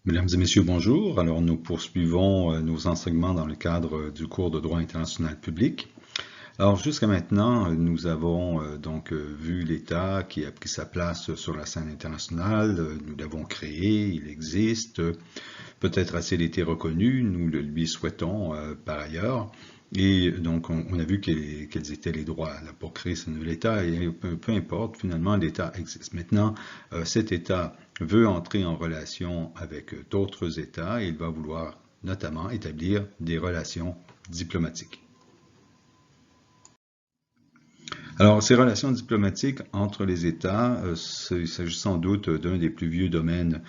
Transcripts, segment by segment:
Mesdames et messieurs, bonjour. Alors, nous poursuivons nos enseignements dans le cadre du cours de droit international public. Alors, jusqu'à maintenant, nous avons vu l'État qui a pris sa place sur la scène internationale. Nous l'avons créé, il existe. Peut-être a-t-il été reconnu, nous le lui souhaitons par ailleurs. Et donc, on a vu quels étaient les droits là, pour créer ce nouvel État, et peu importe, finalement, l'État existe. Maintenant, cet État veut entrer en relation avec d'autres États et il va vouloir notamment établir des relations diplomatiques. Alors, ces relations diplomatiques entre les États, il s'agit sans doute d'un des plus vieux domaines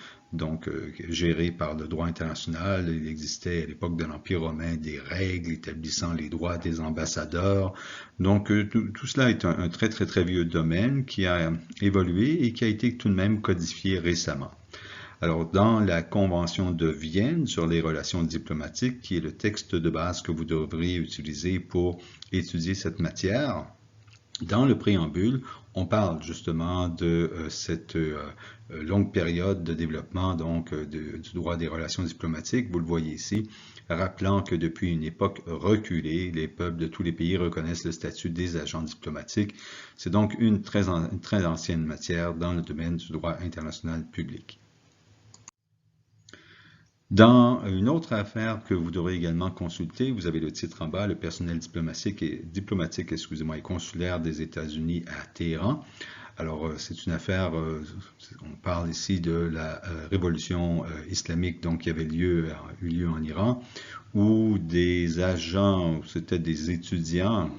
gérés par le droit international. Il existait à l'époque de l'Empire romain des règles établissant les droits des ambassadeurs. Donc, tout cela est un très, très, très vieux domaine qui a évolué et qui a été tout de même codifié récemment. Alors, dans la Convention de Vienne sur les relations diplomatiques, qui est le texte de base que vous devriez utiliser pour étudier cette matière, dans le préambule, on parle justement de cette longue période de développement du droit des relations diplomatiques. Vous le voyez ici, rappelant que depuis une époque reculée, les peuples de tous les pays reconnaissent le statut des agents diplomatiques. C'est donc une très ancienne matière dans le domaine du droit international public. Dans une autre affaire que vous devrez également consulter, vous avez le titre en bas, le personnel diplomatique et consulaire des États-Unis à Téhéran. Alors, c'est une affaire, on parle ici de la révolution islamique qui avait eu lieu en Iran, où des agents, c'était des étudiants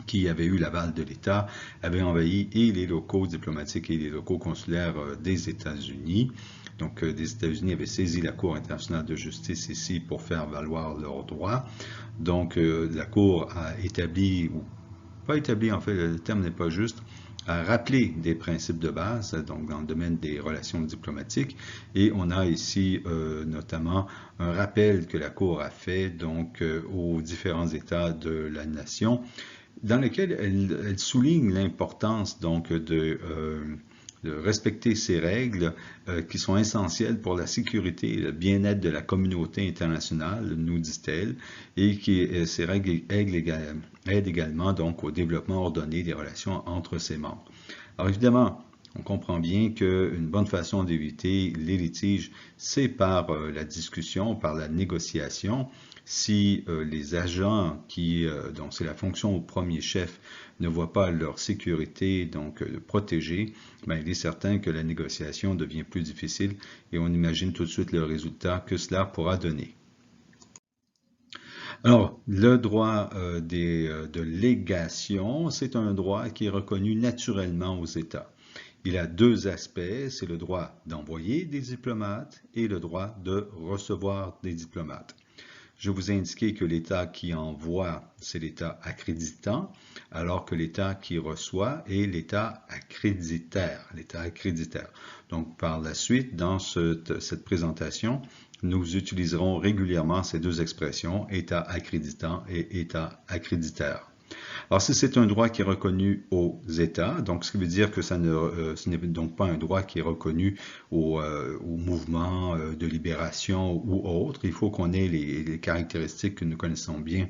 qui avaient eu l'aval de l'État, avaient envahi et les locaux diplomatiques et les locaux consulaires des États-Unis. Donc, les États-Unis avaient saisi la Cour internationale de justice ici pour faire valoir leurs droits. Donc, la Cour a établi, ou pas établi, en fait, le terme n'est pas juste, a rappelé des principes de base, donc dans le domaine des relations diplomatiques. Et on a ici notamment un rappel que la Cour a fait aux différents États de la nation, dans lequel elle souligne l'importance de respecter ces règles qui sont essentielles pour la sécurité et le bien-être de la communauté internationale, nous dit-elle, et ces règles aident également au développement ordonné des relations entre ses membres. Alors évidemment, on comprend bien qu'une bonne façon d'éviter les litiges, c'est par la discussion, par la négociation. Si les agents dont c'est la fonction au premier chef ne voient pas leur sécurité protégée, il est certain que la négociation devient plus difficile et on imagine tout de suite le résultat que cela pourra donner. Alors, le droit de légation, c'est un droit qui est reconnu naturellement aux États. Il a deux aspects, c'est le droit d'envoyer des diplomates et le droit de recevoir des diplomates. Je vous ai indiqué que l'État qui envoie, c'est l'État accréditant, alors que l'État qui reçoit est l'État accréditaire. Donc, par la suite, dans cette présentation, nous utiliserons régulièrement ces deux expressions, État accréditant et État accréditaire. Alors, si c'est un droit qui est reconnu aux États, donc ce qui veut dire que ce n'est donc pas un droit qui est reconnu au mouvement de libération ou autre. Il faut qu'on ait les caractéristiques que nous connaissons bien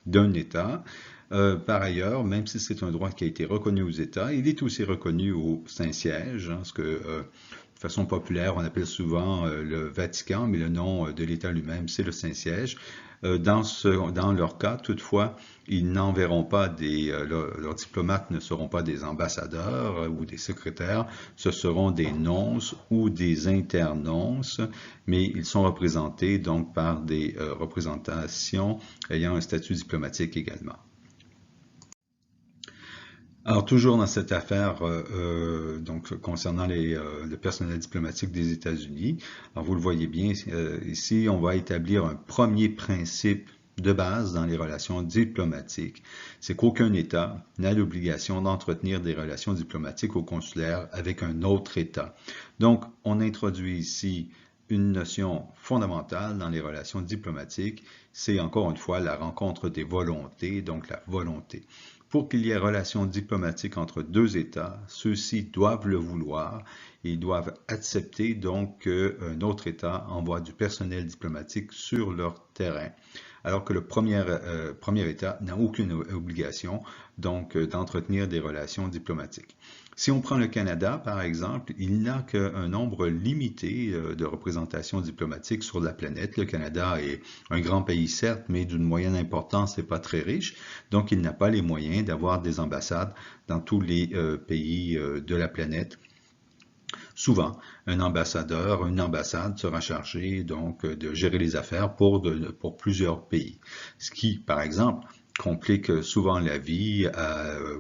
d'un État. Par ailleurs, même si c'est un droit qui a été reconnu aux États, il est aussi reconnu au Saint-Siège, ce que de façon populaire, on appelle souvent le Vatican, mais le nom de l'État lui-même, c'est le Saint-Siège. Dans leur cas, toutefois, ils n'enverront pas leurs diplomates ne seront pas des ambassadeurs ou des secrétaires, ce seront des nonces ou des internonces, mais ils sont représentés par des représentations ayant un statut diplomatique également. Alors, toujours dans cette affaire concernant le personnel diplomatique des États-Unis, alors vous le voyez bien, ici, on va établir un premier principe de base dans les relations diplomatiques, c'est qu'aucun État n'a l'obligation d'entretenir des relations diplomatiques ou consulaires avec un autre État. Donc, on introduit ici une notion fondamentale dans les relations diplomatiques, c'est encore une fois la rencontre des volontés, donc la volonté. pour qu'il y ait relation diplomatique entre deux États, ceux-ci doivent le vouloir et ils doivent accepter donc qu'un autre État envoie du personnel diplomatique sur leur terrain, alors que le premier État n'a aucune obligation donc d'entretenir des relations diplomatiques. Si on prend le Canada, par exemple, il n'a qu'un nombre limité de représentations diplomatiques sur la planète. Le Canada est un grand pays, certes, mais d'une moyenne importance et pas très riche. Donc, il n'a pas les moyens d'avoir des ambassades dans tous les pays de la planète. Souvent, un ambassadeur, une ambassade sera chargée donc de gérer les affaires pour plusieurs pays. Ce qui, par exemple, complique souvent la vie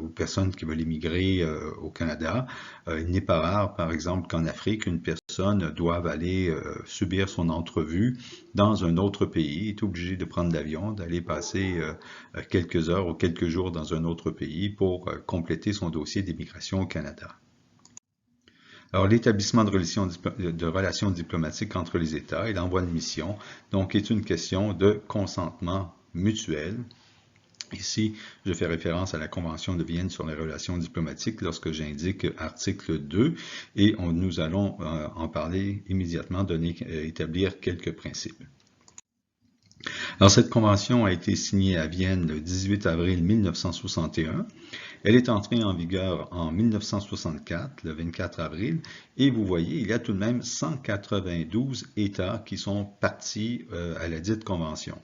aux personnes qui veulent immigrer au Canada. Il n'est pas rare, par exemple, qu'en Afrique, une personne doive aller subir son entrevue dans un autre pays, est obligé de prendre l'avion, d'aller passer quelques heures ou quelques jours dans un autre pays pour compléter son dossier d'immigration au Canada. Alors, l'établissement de relations diplomatiques entre les États et l'envoi de mission, donc, est une question de consentement mutuel. Ici, je fais référence à la Convention de Vienne sur les relations diplomatiques lorsque j'indique article 2 et nous allons en parler immédiatement, établir quelques principes. Alors, cette convention a été signée à Vienne le 18 avril 1961. Elle est entrée en vigueur en 1964, le 24 avril, et vous voyez, il y a tout de même 192 États qui sont partis à la dite convention.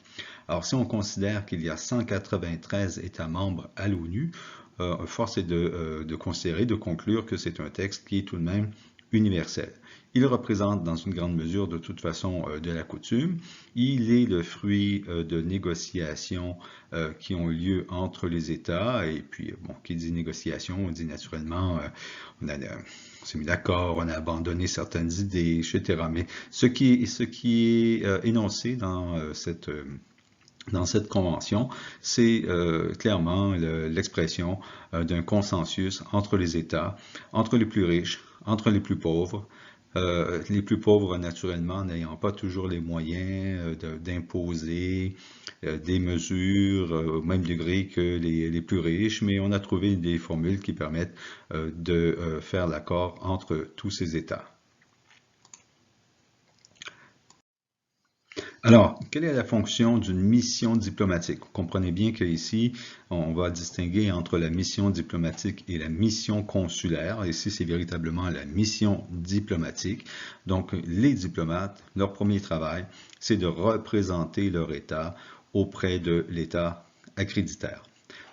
Alors, si on considère qu'il y a 193 États membres à l'ONU, force est de considérer, de conclure que c'est un texte qui est tout de même universel. Il représente dans une grande mesure de toute façon de la coutume. Il est le fruit de négociations qui ont eu lieu entre les États. Et puis, bon, qui dit négociation, on dit naturellement, on s'est mis d'accord, on a abandonné certaines idées, etc. Mais ce qui est énoncé dans cette convention, c'est clairement l'expression d'un consensus entre les États, entre les plus riches, entre les plus pauvres, naturellement, n'ayant pas toujours les moyens d'imposer des mesures au même degré que les plus riches, mais on a trouvé des formules qui permettent de faire l'accord entre tous ces États. Alors, quelle est la fonction d'une mission diplomatique? Vous comprenez bien qu'ici, on va distinguer entre la mission diplomatique et la mission consulaire. Ici, c'est véritablement la mission diplomatique. Donc, les diplomates, leur premier travail, c'est de représenter leur État auprès de l'État accréditaire.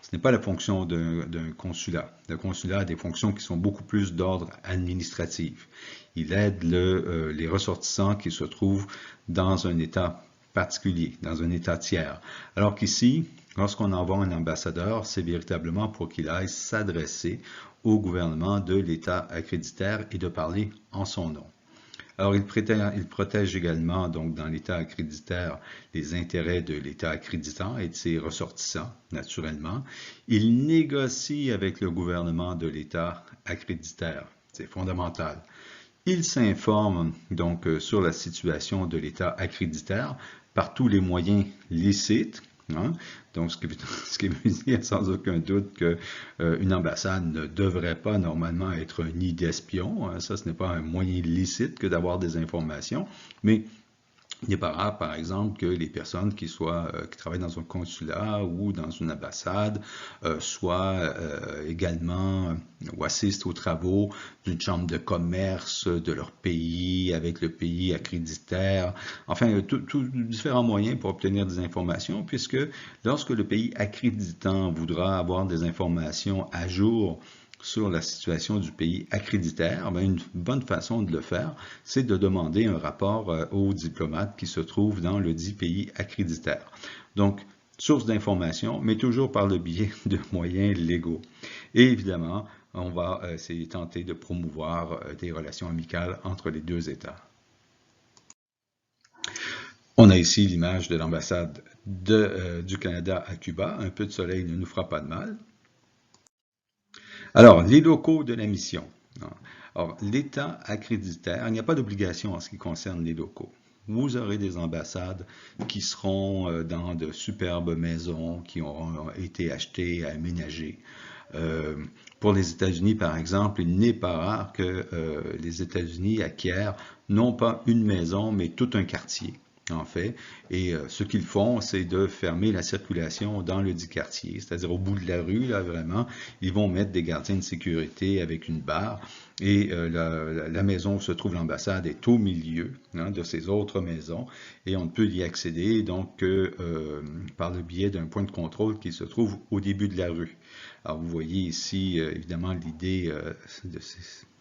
Ce n'est pas la fonction d'un consulat. Le consulat a des fonctions qui sont beaucoup plus d'ordre administratif. Il aide les ressortissants qui se trouvent dans un État particulier, dans un État tiers. Alors qu'ici, lorsqu'on envoie un ambassadeur, c'est véritablement pour qu'il aille s'adresser au gouvernement de l'État accréditaire et de parler en son nom. Alors, il protège également, donc, dans l'État accréditaire, les intérêts de l'État accréditant et de ses ressortissants, naturellement. Il négocie avec le gouvernement de l'État accréditaire. C'est fondamental. Il s'informe donc sur la situation de l'État accréditaire par tous les moyens licites. Hein? Donc, ce qui veut dire sans aucun doute qu'une ambassade ne devrait pas normalement être un nid d'espions. Hein? Ça, ce n'est pas un moyen licite que d'avoir des informations, mais il n'est pas rare, par exemple, que les personnes qui travaillent dans un consulat ou dans une ambassade soient également ou assistent aux travaux d'une chambre de commerce de leur pays avec le pays accréditaire. Enfin, différents moyens pour obtenir des informations, puisque lorsque le pays accréditant voudra avoir des informations à jour sur la situation du pays accréditaire, une bonne façon de le faire, c'est de demander un rapport aux diplomates qui se trouvent dans le dit pays accréditaire. Donc, source d'information, mais toujours par le biais de moyens légaux. Et évidemment, on va essayer de tenter de promouvoir des relations amicales entre les deux États. On a ici l'image de l'ambassade du Canada à Cuba. Un peu de soleil ne nous fera pas de mal. Alors, les locaux de la mission. Alors, l'État accréditaire, il n'y a pas d'obligation en ce qui concerne les locaux. vous aurez des ambassades qui seront dans de superbes maisons qui auront été achetées, aménagées. Pour les États-Unis, par exemple, il n'est pas rare que les États-Unis acquièrent non pas une maison, mais tout un quartier, en fait. Et ce qu'ils font, c'est de fermer la circulation dans le dit quartier, c'est-à-dire au bout de la rue, là, vraiment, ils vont mettre des gardiens de sécurité avec une barre. Et la maison où se trouve l'ambassade est au milieu de ces autres maisons et on ne peut y accéder donc par le biais d'un point de contrôle qui se trouve au début de la rue. Alors vous voyez ici évidemment l'idée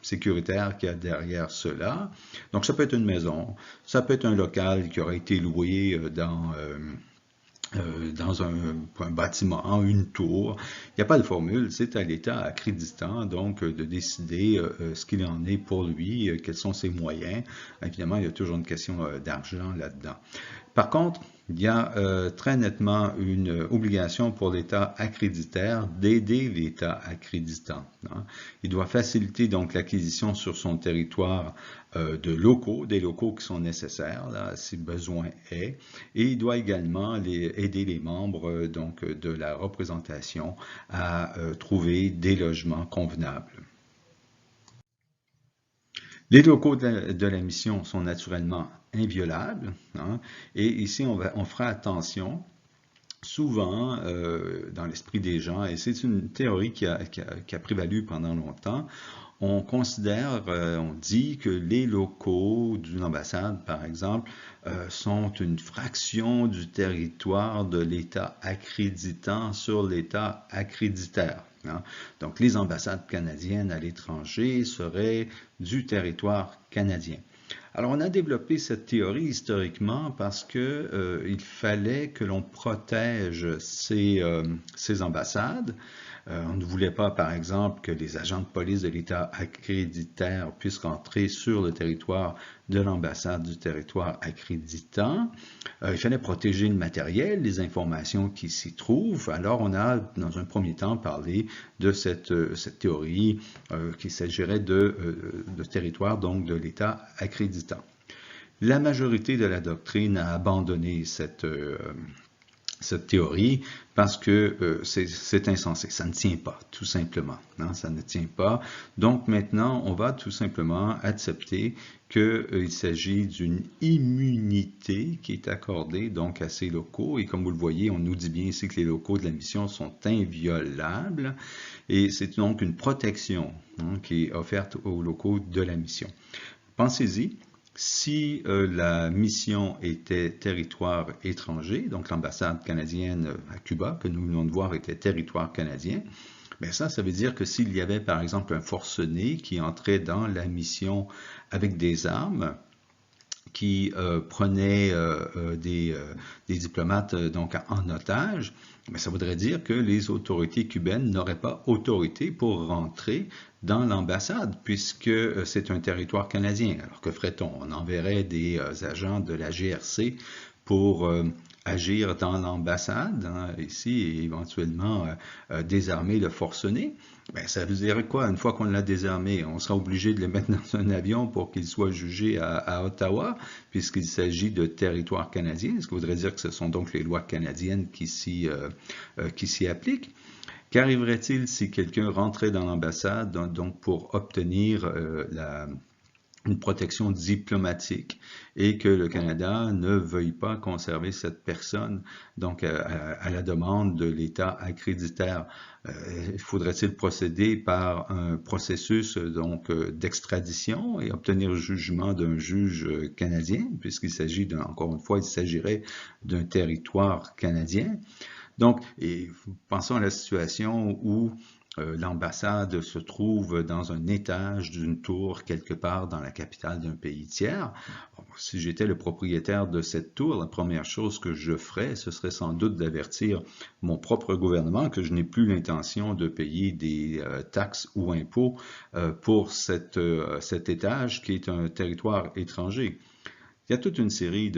sécuritaire qu'il y a derrière cela. Donc ça peut être une maison, ça peut être un local qui aurait été loué dans un bâtiment, une tour. Il n'y a pas de formule, c'est à l'État accréditant donc de décider ce qu'il en est pour lui, quels sont ses moyens. Évidemment, il y a toujours une question d'argent là-dedans. Par contre, il y a très nettement une obligation pour l'État accréditaire d'aider l'État accréditant. Il doit faciliter donc l'acquisition sur son territoire de locaux, des locaux qui sont nécessaires là, si besoin est, et il doit également aider les membres donc de la représentation à trouver des logements convenables. Les locaux de la mission sont naturellement inviolables, et ici on fera attention. Souvent, dans l'esprit des gens, et c'est une théorie qui a prévalu pendant longtemps, on considère, on dit que les locaux d'une ambassade, par exemple, sont une fraction du territoire de l'État accréditant sur l'État accréditaire. Donc, les ambassades canadiennes à l'étranger seraient du territoire canadien. Alors, on a développé cette théorie historiquement parce que il fallait que l'on protège ces ambassades. On ne voulait pas, par exemple, que les agents de police de l'État accréditaire puissent rentrer sur le territoire de l'ambassade du territoire accréditant. Il fallait protéger le matériel, les informations qui s'y trouvent. Alors, on a, dans un premier temps, parlé de cette théorie qu'il s'agirait de territoire, donc de l'État accréditant. La majorité de la doctrine a abandonné cette théorie parce que c'est insensé, ça ne tient pas, tout simplement. Ça ne tient pas. Donc maintenant, on va tout simplement accepter qu'il s'agit d'une immunité qui est accordée donc à ces locaux. Et comme vous le voyez, on nous dit bien ici que les locaux de la mission sont inviolables. Et c'est donc une protection qui est offerte aux locaux de la mission. Pensez-y. Si la mission était territoire étranger, donc l'ambassade canadienne à Cuba, que nous venons de voir était territoire canadien, bien ça veut dire que s'il y avait par exemple un forcené qui entrait dans la mission avec des armes, qui prenait des diplomates donc en otage, mais ça voudrait dire que les autorités cubaines n'auraient pas autorité pour rentrer dans l'ambassade, puisque c'est un territoire canadien. Alors que ferait-on? On enverrait des agents de la GRC pour agir dans l'ambassade, ici, et éventuellement désarmer le forcené. Ben, ça veut dire quoi? Une fois qu'on l'a désarmé, on sera obligé de le mettre dans un avion pour qu'il soit jugé à Ottawa, puisqu'il s'agit de territoire canadien, ce qui voudrait dire que ce sont donc les lois canadiennes qui s'y appliquent. Qu'arriverait-il si quelqu'un rentrait dans l'ambassade donc pour obtenir une protection diplomatique et que le Canada ne veuille pas conserver cette personne donc à la demande de l'État accréditaire? Faudrait-il procéder par un processus donc d'extradition et obtenir le jugement d'un juge canadien, puisqu'il s'agit encore une fois, il s'agirait d'un territoire canadien? Donc, pensons à la situation où l'ambassade se trouve dans un étage d'une tour quelque part dans la capitale d'un pays tiers. Bon, si j'étais le propriétaire de cette tour, la première chose que je ferais, ce serait sans doute d'avertir mon propre gouvernement que je n'ai plus l'intention de payer des taxes ou impôts pour cet étage qui est un territoire étranger. Il y a toute une série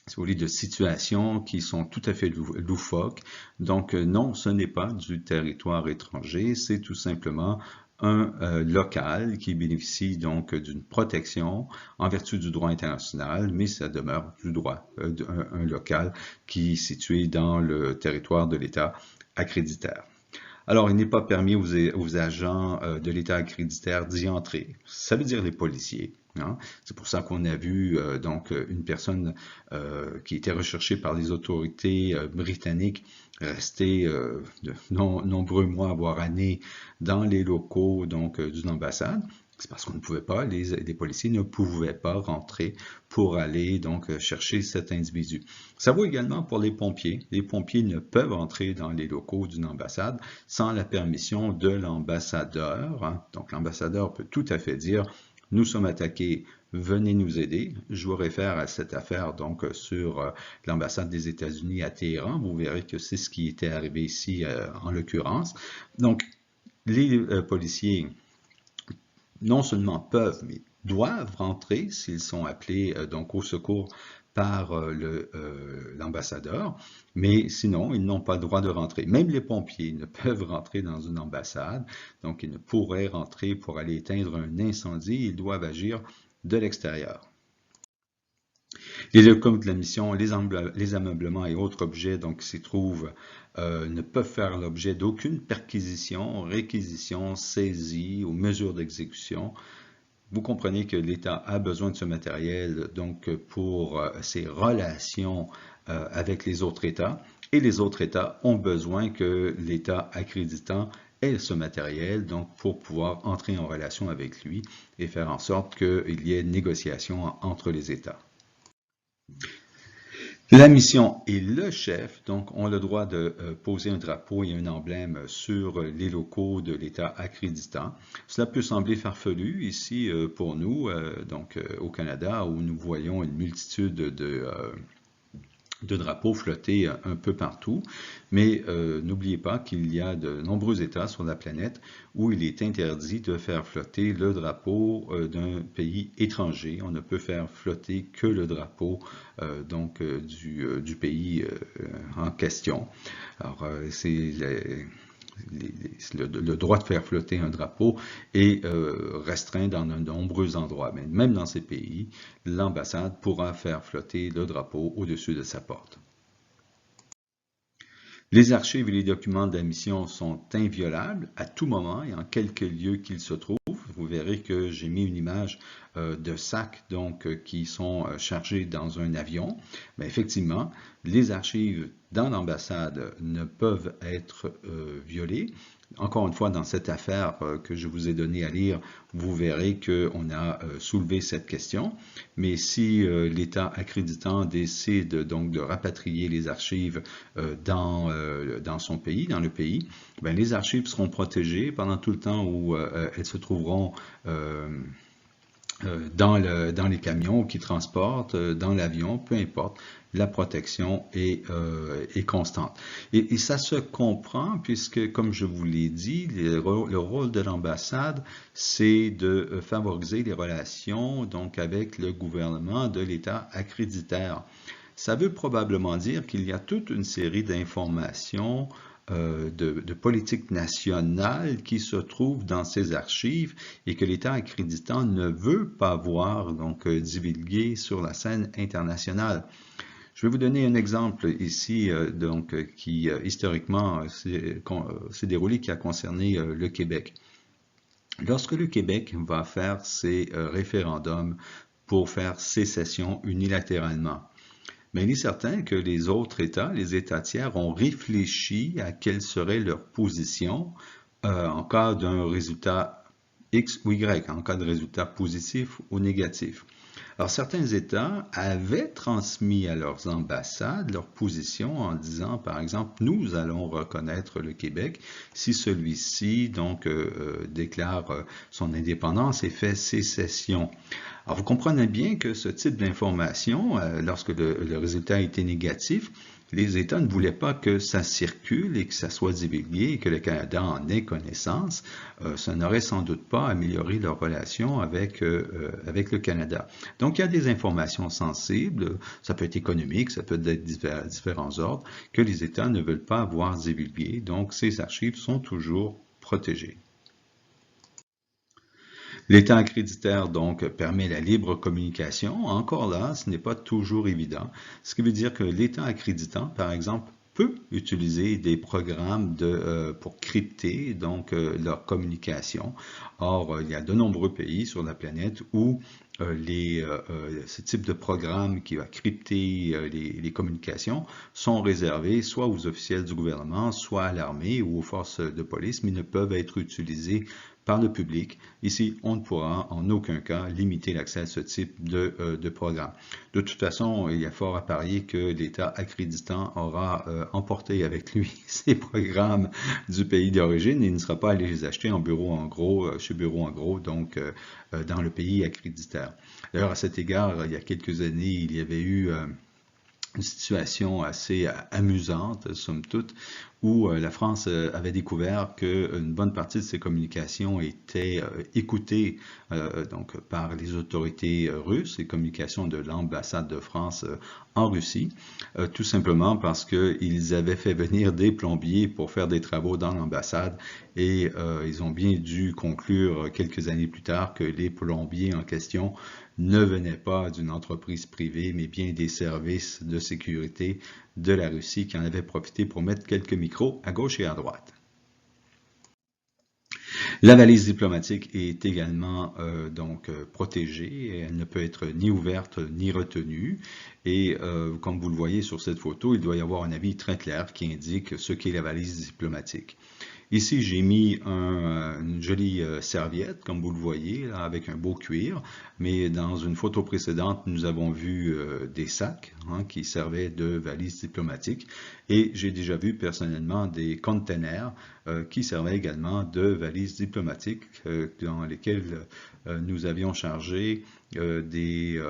si vous voulez, de situations qui sont tout à fait loufoques. Donc non, ce n'est pas du territoire étranger, c'est tout simplement un local qui bénéficie donc d'une protection en vertu du droit international, mais ça demeure du droit, un local qui est situé dans le territoire de l'État accréditaire. Alors, il n'est pas permis aux agents de l'État accréditaire d'y entrer. Ça veut dire les policiers. Hein? C'est pour ça qu'on a vu donc une personne qui était recherchée par les autorités britanniques rester de nombreux mois, voire années, dans les locaux donc d'une ambassade. C'est parce qu'on ne pouvait pas, les policiers ne pouvaient pas rentrer pour aller donc chercher cet individu. Ça vaut également pour les pompiers. Les pompiers ne peuvent entrer dans les locaux d'une ambassade sans la permission de l'ambassadeur. Hein. Donc l'ambassadeur peut tout à fait dire « Nous sommes attaqués, venez nous aider ». Je vous réfère à cette affaire donc sur l'ambassade des États-Unis à Téhéran. Vous verrez que c'est ce qui était arrivé ici en l'occurrence. Donc les policiers non seulement peuvent, mais doivent rentrer s'ils sont appelés donc au secours par l'ambassadeur, mais sinon, ils n'ont pas le droit de rentrer. Même les pompiers ne peuvent rentrer dans une ambassade, donc ils ne pourraient rentrer pour aller éteindre un incendie, ils doivent agir de l'extérieur. Les locaux de la mission, les ameublements et autres objets donc, qui s'y trouvent ne peuvent faire l'objet d'aucune perquisition, réquisition, saisie ou mesure d'exécution. Vous comprenez que l'État a besoin de ce matériel donc, pour ses relations avec les autres États et les autres États ont besoin que l'État accréditant ait ce matériel donc, pour pouvoir entrer en relation avec lui et faire en sorte qu'il y ait négociation entre les États. La mission et le chef donc, ont le droit de poser un drapeau et un emblème sur les locaux de l'État accréditant. Cela peut sembler farfelu ici pour nous, donc au Canada, où nous voyons une multitude de drapeaux flotter un peu partout, mais n'oubliez pas qu'il y a de nombreux États sur la planète où il est interdit de faire flotter le drapeau d'un pays étranger. On ne peut faire flotter que le drapeau donc du pays en question. Alors, c'est le droit de faire flotter un drapeau est restreint dans de nombreux endroits. Mais même dans ces pays, l'ambassade pourra faire flotter le drapeau au-dessus de sa porte. Les archives et les documents de la mission sont inviolables à tout moment et en quelque lieu qu'ils se trouvent. Vous verrez que j'ai mis une image de sacs donc, qui sont chargés dans un avion. Mais effectivement, les archives dans l'ambassade ne peuvent être violées. Encore une fois, dans cette affaire que je vous ai donnée à lire, vous verrez qu'on a soulevé cette question. Mais si l'État accréditant décide donc de rapatrier les archives dans son pays, dans le pays, bien, les archives seront protégées pendant tout le temps où elles se trouveront dans les camions qui transportent, dans l'avion, peu importe, la protection est constante. Et ça se comprend puisque, comme je vous l'ai dit, le rôle de l'ambassade, c'est de favoriser les relations donc, avec le gouvernement de l'État accréditaire. Ça veut probablement dire qu'il y a toute une série d'informations de politique nationale qui se trouve dans ces archives et que l'État accréditant ne veut pas voir donc divulguer sur la scène internationale. Je vais vous donner un exemple ici donc qui historiquement s'est déroulé, qui a concerné le Québec. Lorsque le Québec va faire ses référendums pour faire sécession unilatéralement, mais il est certain que les autres États, les États tiers, ont réfléchi à quelle serait leur position en cas d'un résultat X ou Y, en cas de résultat positif ou négatif. Alors, certains États avaient transmis à leurs ambassades leur position en disant, par exemple, nous allons reconnaître le Québec si celui-ci donc déclare son indépendance et fait sécession. Alors, vous comprenez bien que ce type d'information, lorsque le résultat était négatif, les États ne voulaient pas que ça circule et que ça soit divulgué et que le Canada en ait connaissance. Ça n'aurait sans doute pas amélioré leur relation avec le Canada. Donc, il y a des informations sensibles, ça peut être économique, ça peut être différents ordres, que les États ne veulent pas voir divulguées. Donc, ces archives sont toujours protégées. L'État accréditaire, donc, permet la libre communication. Encore là, ce n'est pas toujours évident. Ce qui veut dire que l'État accréditant, par exemple, peut utiliser des programmes pour crypter donc leur communication. Or, il y a de nombreux pays sur la planète où ce type de programme qui va crypter les communications sont réservés soit aux officiels du gouvernement, soit à l'armée ou aux forces de police, mais ne peuvent être utilisés par le public. Ici, on ne pourra en aucun cas limiter l'accès à ce type de programme. De toute façon, il y a fort à parier que l'État accréditant aura emporté avec lui ces programmes du pays d'origine et ne sera pas allé les acheter en bureau en gros, chez Bureau en gros, donc dans le pays accréditaire. D'ailleurs, à cet égard, il y a quelques années, il y avait eu une situation assez amusante, somme toute, où la France avait découvert qu'une bonne partie de ses communications étaient écoutées donc par les autorités russes, les communications de l'ambassade de France en Russie, tout simplement parce qu'ils avaient fait venir des plombiers pour faire des travaux dans l'ambassade et ils ont bien dû conclure quelques années plus tard que les plombiers en question ne venaient pas d'une entreprise privée, mais bien des services de sécurité de la Russie qui en avaient profité pour mettre quelques micros à gauche et à droite. La valise diplomatique est également donc protégée, elle ne peut être ni ouverte ni retenue et comme vous le voyez sur cette photo, il doit y avoir un avis très clair qui indique ce qu'est la valise diplomatique. Ici, j'ai mis une jolie serviette, comme vous le voyez, là, avec un beau cuir, mais dans une photo précédente, nous avons vu des sacs qui servaient de valises diplomatiques et j'ai déjà vu personnellement des containers qui servaient également de valises diplomatiques dans lesquels nous avions chargé des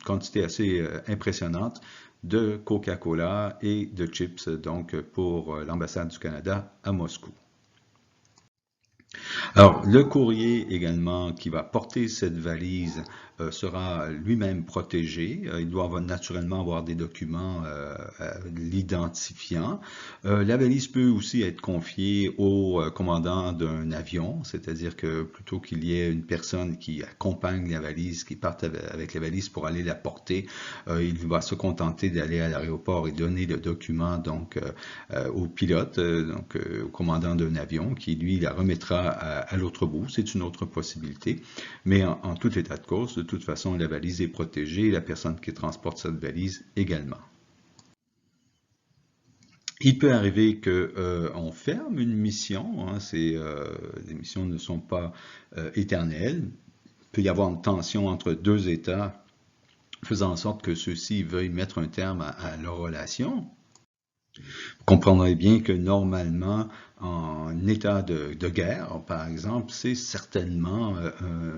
quantités assez impressionnantes de Coca-Cola et de chips donc pour l'ambassade du Canada à Moscou. Alors, le courrier également qui va porter cette valise sera lui-même protégé. Il doit naturellement avoir des documents l'identifiant. La valise peut aussi être confiée au commandant d'un avion, c'est-à-dire que plutôt qu'il y ait une personne qui accompagne la valise, qui parte avec la valise pour aller la porter, il va se contenter d'aller à l'aéroport et donner le document donc au pilote, donc au commandant d'un avion, qui lui la remettra à l'autre bout. C'est une autre possibilité, mais en tout état de cause, de toute façon, la valise est protégée et la personne qui transporte cette valise également. Il peut arriver qu'on ferme une mission, les missions ne sont pas éternelles. Il peut y avoir une tension entre deux États faisant en sorte que ceux-ci veuillent mettre un terme à leur relation. Vous comprendrez bien que normalement, en état de guerre, par exemple, c'est certainement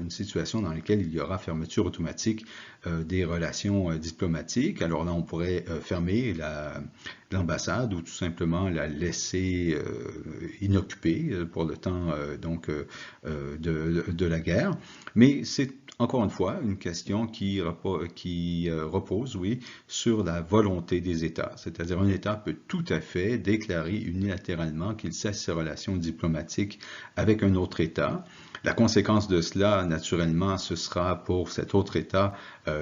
une situation dans laquelle il y aura fermeture automatique des relations diplomatiques. Alors là, on pourrait fermer l'ambassade ou tout simplement la laisser inoccupée pour le temps de la guerre. Mais c'est encore une fois, une question qui repose, oui, sur la volonté des États. C'est-à-dire, un État peut tout à fait déclarer unilatéralement qu'il cesse ses relations diplomatiques avec un autre État. La conséquence de cela, naturellement, ce sera pour cet autre État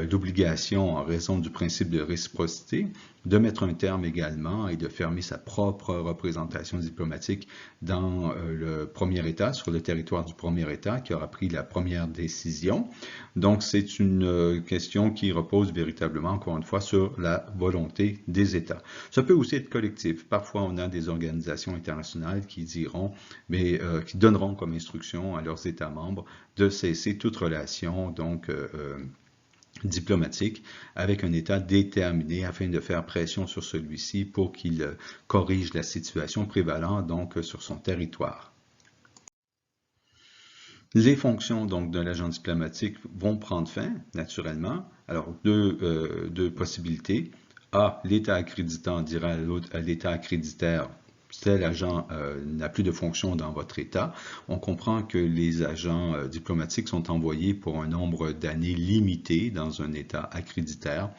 l'obligation, en raison du principe de réciprocité, de mettre un terme également et de fermer sa propre représentation diplomatique dans le premier État, sur le territoire du premier État qui aura pris la première décision. Donc, c'est une question qui repose véritablement, encore une fois, sur la volonté des États. Ça peut aussi être collectif. Parfois, on a des organisations internationales qui diront, mais qui donneront comme instruction à leurs États membres de cesser toute relation, donc, diplomatique avec un État déterminé afin de faire pression sur celui-ci pour qu'il corrige la situation prévalente donc sur son territoire. Les fonctions donc de l'agent diplomatique vont prendre fin, naturellement. Alors, deux possibilités. A, l'État accréditant dira à l'État accréditaire, tel agent n'a plus de fonction dans votre État, on comprend que les agents diplomatiques sont envoyés pour un nombre d'années limité dans un État accréditaire.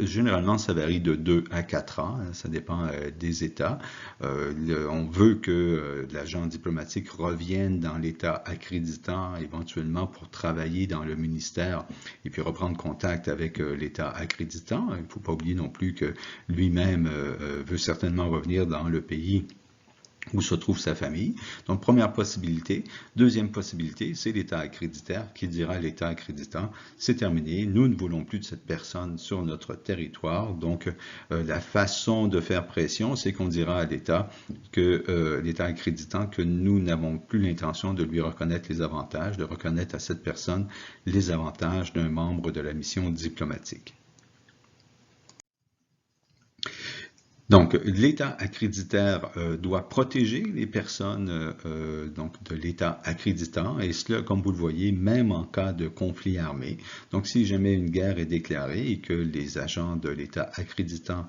Généralement, ça varie de 2 à 4 ans, hein, ça dépend des États. On veut que l'agent diplomatique revienne dans l'État accréditant éventuellement pour travailler dans le ministère et puis reprendre contact avec l'État accréditant. Il ne faut pas oublier non plus que lui-même veut certainement revenir dans le pays où se trouve sa famille. Donc, première possibilité. Deuxième possibilité, c'est l'État accréditaire qui dira à l'État accréditant, c'est terminé, nous ne voulons plus de cette personne sur notre territoire. Donc, la façon de faire pression, c'est qu'on dira à l'État l'État accréditant que nous n'avons plus l'intention de lui reconnaître les avantages, de reconnaître à cette personne les avantages d'un membre de la mission diplomatique. Donc, l'État accréditaire doit protéger les personnes donc de l'État accréditant, et cela, comme vous le voyez, même en cas de conflit armé. Donc, si jamais une guerre est déclarée et que les agents de l'État accréditant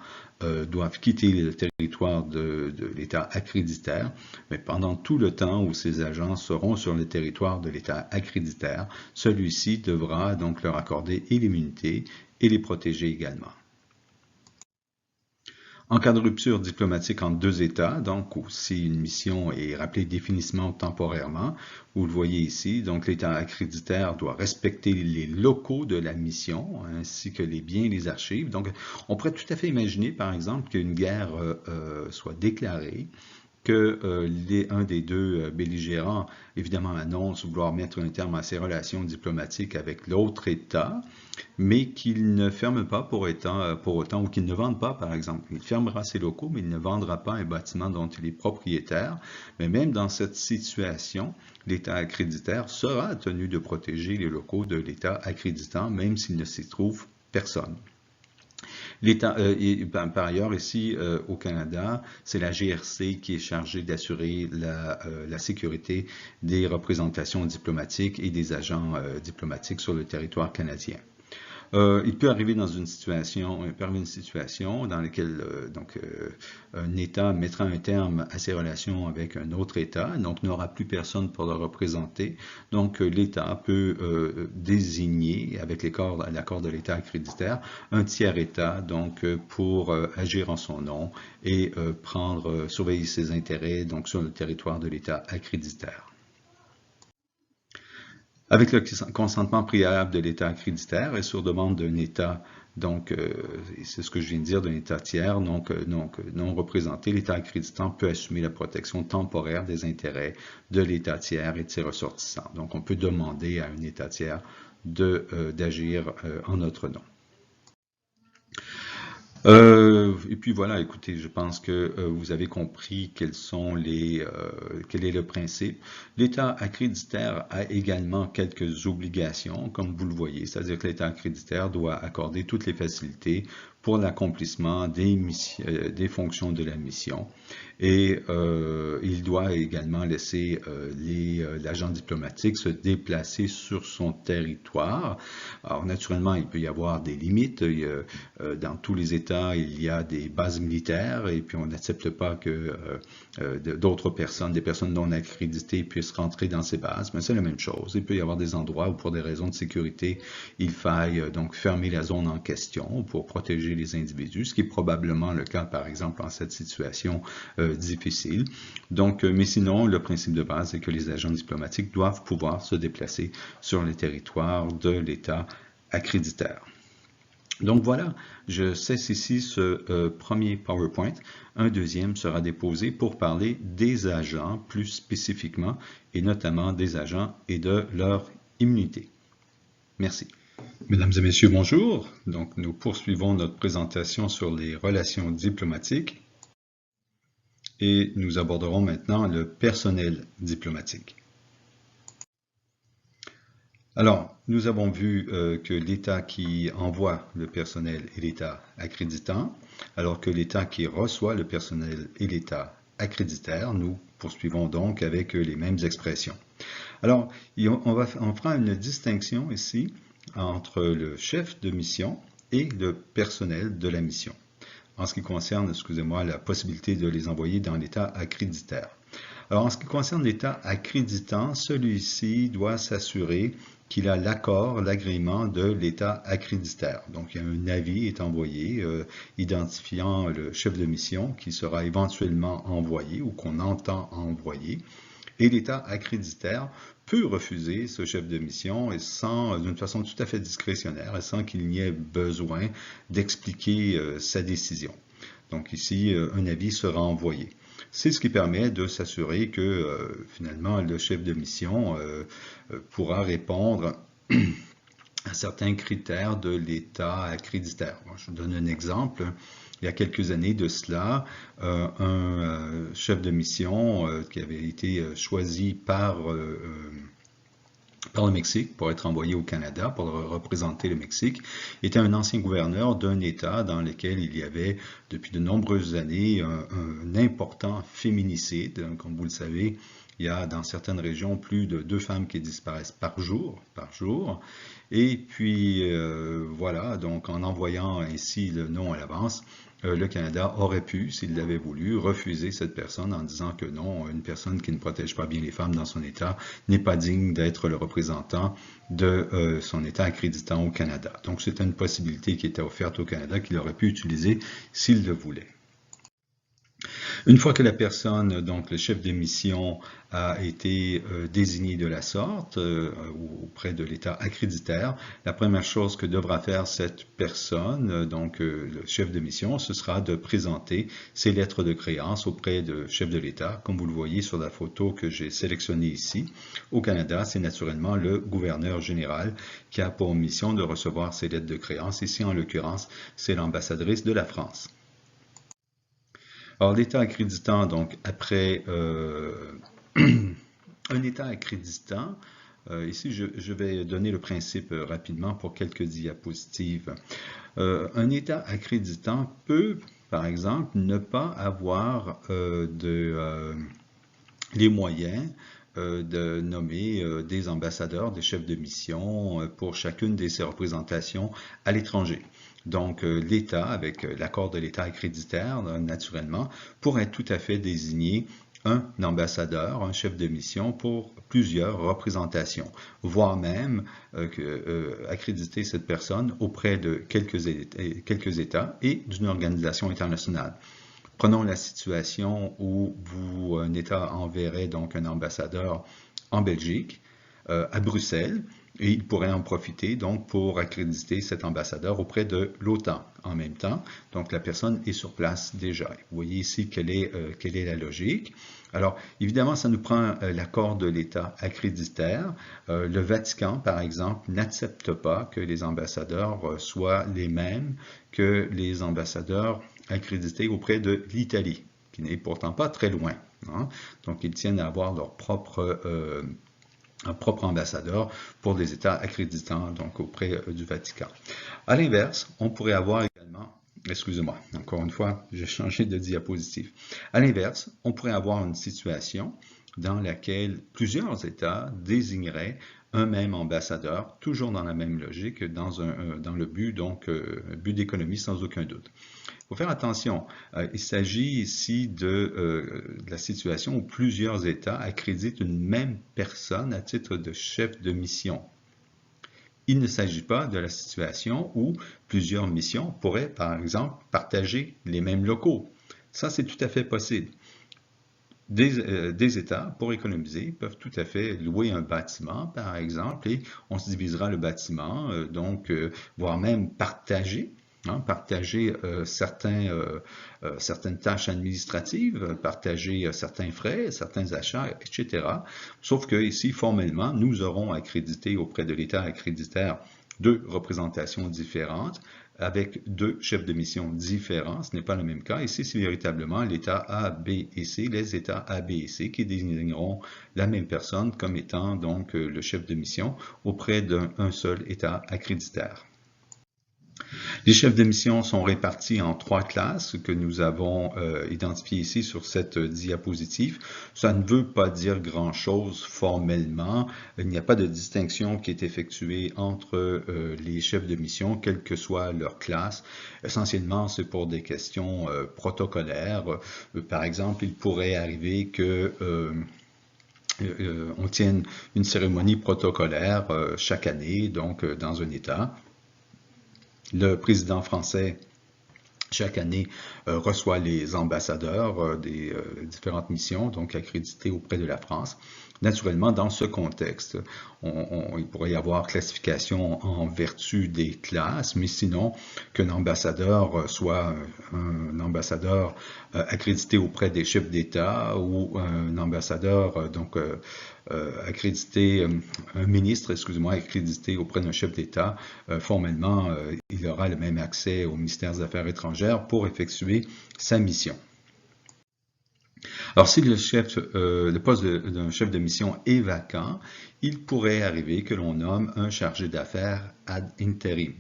doivent quitter le territoire de l'État accréditaire, mais pendant tout le temps où ces agents seront sur le territoire de l'État accréditaire, celui-ci devra donc leur accorder l'immunité et les protéger également. En cas de rupture diplomatique entre deux États, donc si une mission est rappelée définitivement temporairement, vous le voyez ici, donc l'État accréditaire doit respecter les locaux de la mission, ainsi que les biens et les archives. Donc, on pourrait tout à fait imaginer, par exemple, qu'une guerre soit déclarée, que un des deux belligérants, évidemment, annonce vouloir mettre un terme à ses relations diplomatiques avec l'autre État, mais qu'il ne ferme pas pour autant, ou qu'il ne vende pas, par exemple. Il fermera ses locaux, mais il ne vendra pas un bâtiment dont il est propriétaire. Mais même dans cette situation, l'État accréditaire sera tenu de protéger les locaux de l'État accréditant, même s'il ne s'y trouve personne. Par ailleurs, ici au Canada, c'est la GRC qui est chargée d'assurer la sécurité des représentations diplomatiques et des agents diplomatiques sur le territoire canadien. Il peut arriver dans une situation dans laquelle un État mettra un terme à ses relations avec un autre État, donc n'aura plus personne pour le représenter. Donc l'État peut désigner, avec l'accord de l'État accréditaire, un tiers État donc pour agir en son nom et surveiller ses intérêts donc sur le territoire de l'État accréditaire. Avec le consentement préalable de l'État accréditaire et sur demande d'un État, donc c'est ce que je viens de dire, d'un État tiers, donc non représenté, l'État accréditant peut assumer la protection temporaire des intérêts de l'État tiers et de ses ressortissants. Donc on peut demander à un État tiers d'agir en notre nom. Et puis voilà, écoutez, je pense que vous avez compris quel est le principe. L'État accréditaire a également quelques obligations, comme vous le voyez, c'est-à-dire que l'État accréditaire doit accorder toutes les facilités pour l'accomplissement des fonctions de la mission. Et il doit également laisser l'agent diplomatique se déplacer sur son territoire. Alors naturellement, il peut y avoir des limites. Dans tous les États, il y a des bases militaires et puis on n'accepte pas que d'autres personnes, des personnes non accréditées puissent rentrer dans ces bases. Mais c'est la même chose. Il peut y avoir des endroits où pour des raisons de sécurité, il faille donc fermer la zone en question pour protéger les individus, ce qui est probablement le cas, par exemple, en cette situation difficile. Donc, mais sinon, le principe de base est que les agents diplomatiques doivent pouvoir se déplacer sur le territoire de l'État accréditaire. Donc voilà, je cesse ici ce premier PowerPoint. Un deuxième sera déposé pour parler des agents plus spécifiquement et notamment des agents et de leur immunité. Merci. Mesdames et messieurs, bonjour. Donc, nous poursuivons notre présentation sur les relations diplomatiques et nous aborderons maintenant le personnel diplomatique. Alors, nous avons vu que l'État qui envoie le personnel est l'État accréditant, alors que l'État qui reçoit le personnel est l'État accréditaire. Nous poursuivons donc avec les mêmes expressions. Alors, on fera une distinction ici entre le chef de mission et le personnel de la mission. en ce qui concerne, excusez-moi, la possibilité de les envoyer dans l'État accréditaire. Alors, en ce qui concerne l'État accréditant, celui-ci doit s'assurer qu'il a l'accord, l'agrément de l'État accréditaire. Donc, un avis est envoyé identifiant le chef de mission qui sera éventuellement envoyé ou qu'on entend envoyer. Et l'État accréditaire peut refuser ce chef de mission et d'une façon tout à fait discrétionnaire et sans qu'il n'y ait besoin d'expliquer sa décision. Donc ici, un avis sera envoyé. C'est ce qui permet de s'assurer que finalement le chef de mission pourra répondre à certains critères de l'État accréditaire. Bon, je vous donne un exemple. Il y a quelques années de cela, un chef de mission qui avait été choisi par le Mexique pour être envoyé au Canada, pour représenter le Mexique, était un ancien gouverneur d'un État dans lequel il y avait depuis de nombreuses années un important féminicide. Comme vous le savez, il y a dans certaines régions plus de 2 femmes qui disparaissent par jour. Et puis voilà, donc en envoyant ainsi le nom à l'avance, le Canada aurait pu, s'il l'avait voulu, refuser cette personne en disant que non, une personne qui ne protège pas bien les femmes dans son État n'est pas digne d'être le représentant de son État accréditant au Canada. Donc c'était une possibilité qui était offerte au Canada qu'il aurait pu utiliser s'il le voulait. Une fois que la personne, donc le chef de mission, a été désigné de la sorte auprès de l'État accréditaire, la première chose que devra faire cette personne, donc le chef de mission, ce sera de présenter ses lettres de créance auprès du chef de l'État. Comme vous le voyez sur la photo que j'ai sélectionnée ici, au Canada, c'est naturellement le gouverneur général qui a pour mission de recevoir ces lettres de créance. Ici, en l'occurrence, c'est l'ambassadrice de la France. Alors, l'État accréditant, donc, après un État accréditant, ici, je vais donner le principe rapidement pour quelques diapositives. Un État accréditant peut, par exemple, ne pas avoir les moyens de nommer des ambassadeurs, des chefs de mission pour chacune de ses représentations à l'étranger. Donc, l'État, avec l'accord de l'État accréditaire, naturellement, pourrait tout à fait désigner un ambassadeur, un chef de mission pour plusieurs représentations, voire même accréditer cette personne auprès de quelques États et d'une organisation internationale. Prenons la situation où un État enverrait donc un ambassadeur en Belgique, à Bruxelles, et il pourrait en profiter donc pour accréditer cet ambassadeur auprès de l'OTAN en même temps. Donc la personne est sur place déjà. Vous voyez ici quelle est la logique. Alors évidemment, ça nous prend l'accord de l'État accréditaire. Le Vatican, par exemple, n'accepte pas que les ambassadeurs soient les mêmes que les ambassadeurs accrédités auprès de l'Italie, qui n'est pourtant pas très loin. Hein? Donc ils tiennent à avoir leur propre ambassadeur pour des États accréditants, donc auprès du Vatican. À l'inverse, on pourrait avoir également, excusez-moi, encore une fois, j'ai changé de diapositive. À l'inverse, on pourrait avoir une situation dans laquelle plusieurs États désigneraient un même ambassadeur, toujours dans la même logique, dans le but, donc, but d'économie sans aucun doute. Il faut faire attention, il s'agit ici de la situation où plusieurs États accréditent une même personne à titre de chef de mission. Il ne s'agit pas de la situation où plusieurs missions pourraient, par exemple, partager les mêmes locaux. Ça, c'est tout à fait possible. Des États, pour économiser, peuvent tout à fait louer un bâtiment, par exemple, et on se divisera le bâtiment, voire même partager certaines tâches administratives, partager certains frais, certains achats, etc. Sauf que ici, formellement, nous aurons accrédité auprès de l'État accréditaire 2 représentations différentes, avec 2 chefs de mission différents. Ce n'est pas le même cas. Ici, c'est véritablement l'État A, B et C, les États A, B et C qui désigneront la même personne comme étant donc le chef de mission auprès d'un seul État accréditaire. Les chefs de mission sont répartis en 3 classes que nous avons identifiées ici sur cette diapositive. Ça ne veut pas dire grand-chose formellement. Il n'y a pas de distinction qui est effectuée entre les chefs de mission, quelle que soit leur classe. Essentiellement, c'est pour des questions protocolaires. Par exemple, il pourrait arriver que on tienne une cérémonie protocolaire chaque année, donc dans un État. Le président français, chaque année, reçoit les ambassadeurs des différentes missions, donc accrédités auprès de la France. Naturellement, dans ce contexte, il pourrait y avoir classification en vertu des classes, mais sinon, qu'un ambassadeur soit un ambassadeur accrédité auprès des chefs d'État ou un ambassadeur accrédité, un ministre, excusez-moi, accrédité auprès d'un chef d'État, formellement, il aura le même accès au ministère des Affaires étrangères pour effectuer sa mission. Alors, si le poste d'un chef de mission est vacant, il pourrait arriver que l'on nomme un chargé d'affaires ad interim.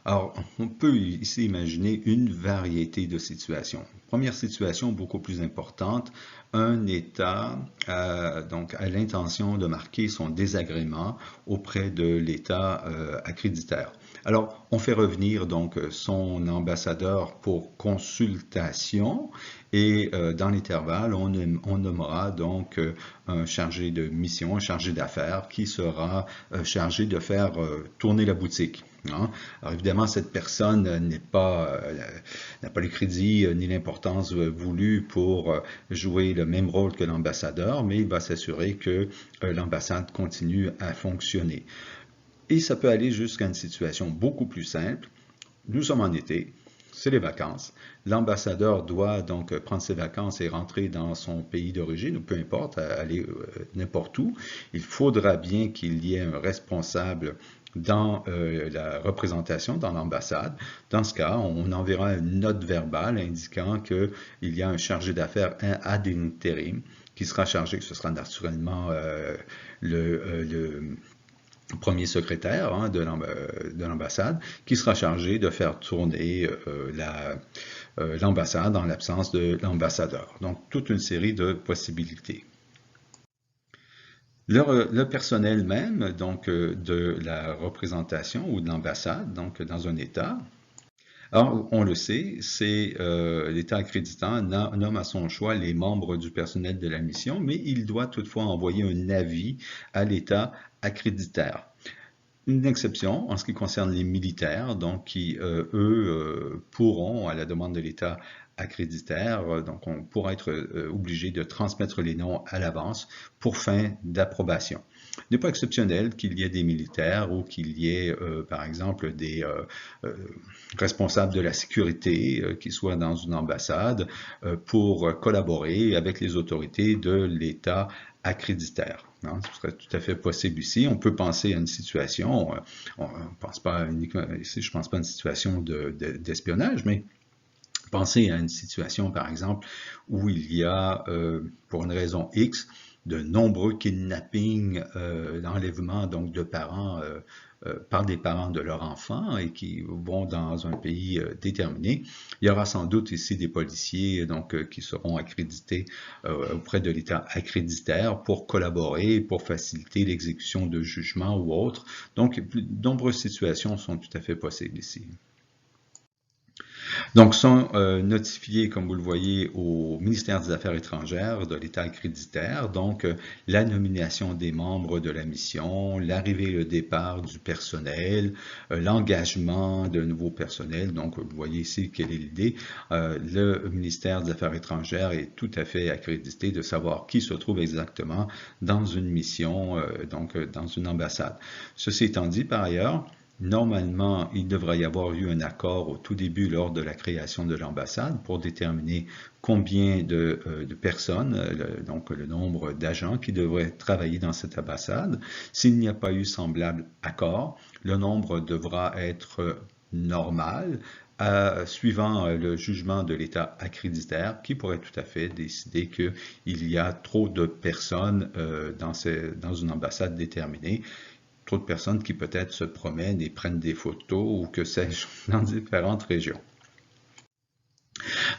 Alors, on peut ici imaginer une variété de situations. Première situation beaucoup plus importante, un État donc a l'intention de marquer son désagrément auprès de l'État accréditaire. Alors, on fait revenir donc son ambassadeur pour consultation et dans l'intervalle, on nommera donc un chargé de mission, un chargé d'affaires qui sera chargé de faire tourner la boutique. Hein? Alors évidemment, cette personne n'a pas le crédit ni l'importance voulue pour jouer le même rôle que l'ambassadeur, mais il va s'assurer que l'ambassade continue à fonctionner. Et ça peut aller jusqu'à une situation beaucoup plus simple. Nous sommes en été, c'est les vacances. L'ambassadeur doit donc prendre ses vacances et rentrer dans son pays d'origine, ou peu importe, aller n'importe où. Il faudra bien qu'il y ait un responsable dans la représentation, dans l'ambassade. Dans ce cas, on enverra une note verbale indiquant qu'il y a un chargé d'affaires ad interim qui sera chargé, ce sera naturellement le premier secrétaire de l'ambassade, qui sera chargé de faire tourner l'ambassade en l'absence de l'ambassadeur. Donc, toute une série de possibilités. Le personnel même, donc, de la représentation ou de l'ambassade, donc dans un État, alors, on le sait, c'est l'État accréditant nomme à son choix les membres du personnel de la mission, mais il doit toutefois envoyer un avis à l'État accréditaire. Une exception en ce qui concerne les militaires, donc qui, eux, pourront, à la demande de l'État accréditaire, donc on pourra être obligé de transmettre les noms à l'avance pour fin d'approbation. Il n'est pas exceptionnel qu'il y ait des militaires ou qu'il y ait, par exemple, des responsables de la sécurité qui soient dans une ambassade pour collaborer avec les autorités de l'État accréditaire. Hein, ce serait tout à fait possible ici. On peut penser à une situation, on pense pas uniquement, ici je pense pas à une situation d'espionnage, mais pensez à une situation, par exemple, où il y a, pour une raison X, de nombreux kidnappings, l'enlèvement donc de parents par des parents de leurs enfants et qui vont dans un pays déterminé. Il y aura sans doute ici des policiers donc qui seront accrédités auprès de l'État accréditaire pour collaborer, pour faciliter l'exécution de jugements ou autres. Donc, de nombreuses situations sont tout à fait possibles ici. Donc, sont notifiés, comme vous le voyez, au ministère des Affaires étrangères de l'État accréditaire, donc la nomination des membres de la mission, l'arrivée et le départ du personnel, l'engagement de nouveaux personnels. Donc, vous voyez ici quelle est l'idée. Le ministère des Affaires étrangères est tout à fait accrédité de savoir qui se trouve exactement dans une mission, donc dans une ambassade. Ceci étant dit, par ailleurs, normalement, il devrait y avoir eu un accord au tout début lors de la création de l'ambassade pour déterminer combien de personnes, donc le nombre d'agents qui devraient travailler dans cette ambassade. S'il n'y a pas eu semblable accord, le nombre devra être normal, suivant le jugement de l'État accréditaire qui pourrait tout à fait décider qu'il y a trop de personnes dans une ambassade déterminée. trop de personnes qui peut-être se promènent et prennent des photos ou que sais-je dans différentes régions.